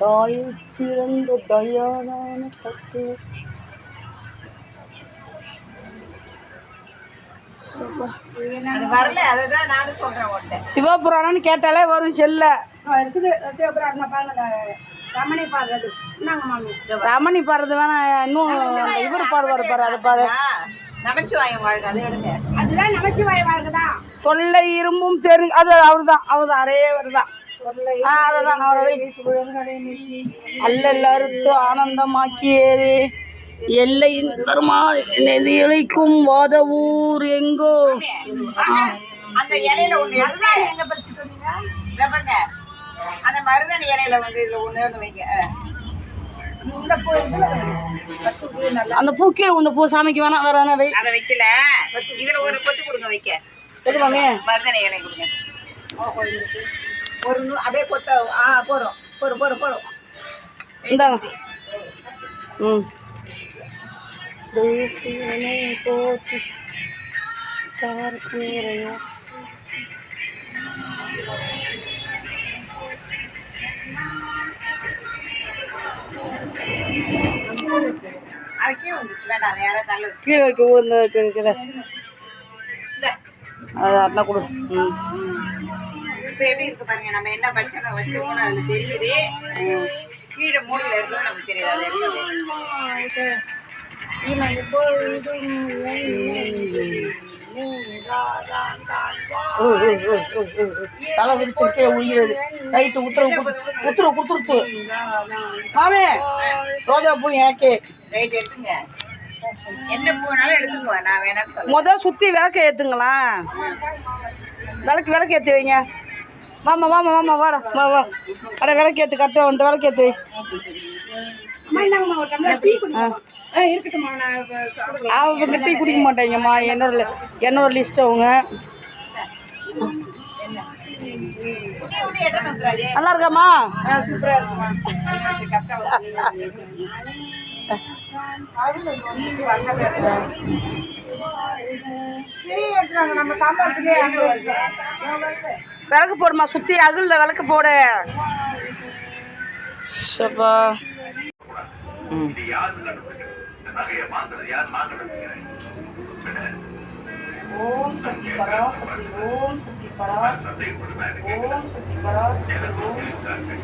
தாயைச் சிறந்த தயாளான தத்துவ சிவபுராணம்னு கேட்டாலே வரும் செல்ல ரமணி பாடுறது வேணா இன்னும் இவர் பாடுவார் பாரு அதை பாரு தொல்லை இரும்பும் பெரு அது அவர்தான் அரே வருதான் அதுதான் அவரை அல்லல் அறுத்து ஆனந்தமாக்கியது எல்லையின் பெருமா நெதியழைக்கும் வாத ஊர் எங்கோ அந்த இலையில ஒண்ணு எங்க பறிச்சுட்டு அந்த மருதணி இலையில வந்து இதுல ஒண்ணு வைங்க அந்த பூ கீழே இந்த பூ சாமிக்கு வேணா வேற என்ன அதை வைக்கல இதுல ஒரு கொத்து கொடுங்க வைக்க மருதணி இலை கொடுங்க ஒரு அப்படியே கொத்த போறோம் போறோம் போறோம் போறோம் இந்தாங்க போட்டு கீழே வைக்க விழுந்த அது அண்ணா கொடு இப்போ எப்படி இருக்கு பாருங்க நம்ம என்ன பட்சம் வச்சிருக்கோம்னு அது தெரியுது கீழே மூலையில் இருக்குன்னு நமக்கு தெரியுது அது தலை விரிச்சு கீழே உழிகிறது ரைட்டு உத்தரவு கொடுத்துருத்து மாமே ரோஜா பூ எனக்கு ரைட் எடுத்துங்க என்ன பூனாலும் எடுத்துக்குவா நான் வேணாம்னு சொல்ல முதல் சுற்றி விளக்க ஏற்றுங்களா விளக்கு ஏற்றி வைங்க வாமா வாடா வா அட விளக்கு ஏற்று கரெக்டாக வந்துட்டு விளக்கு ஏற்றி வை அவங்க டீ குடிக்க மாட்டாங்கம்மா என்னோட லிஸ்ட் அவங்க நல்லா இருக்காம்மா சூப்பரா இருக்குமா விளக்கு போடுமா சுற்றி அகுல்ல விளக்கு போடு சப்பா ஓம் சக்தி பராசக்தி ஓம் சக்தி பராசக்தி ஓம் சக்தி பராசக்தி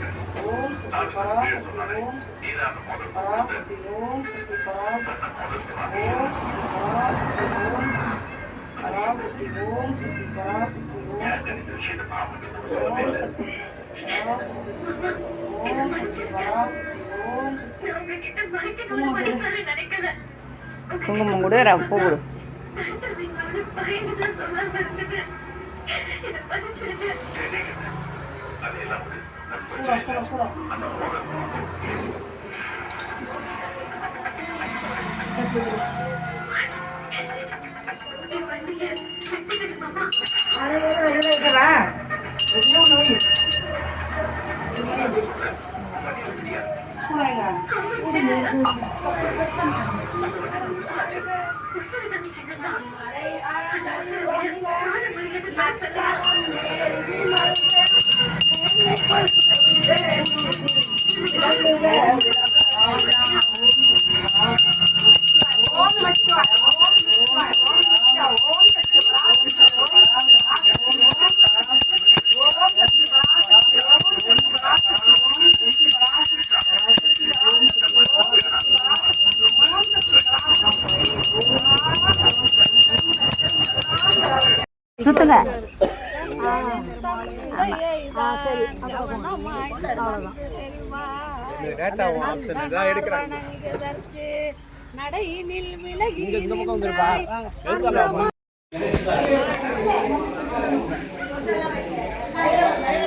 ஓம் சக்தி பராசக்தி ஓம் சக்தி பராசக்தி ஓம் சக்தி பராசக்தி ஓம் சக்தி பராசக்தி ஓம் சக்தி பராசக்தி ஓம் சக்தி குங்குமம் கூட பூ கொடு சுத்துங்க.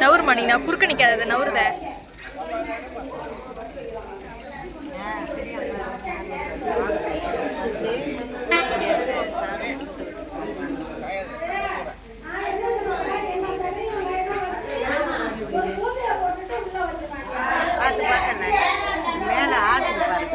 நவுறு மணி நான் குறுக்க நிக்காத நவுறுத மேல ஆடுது பாருங்க.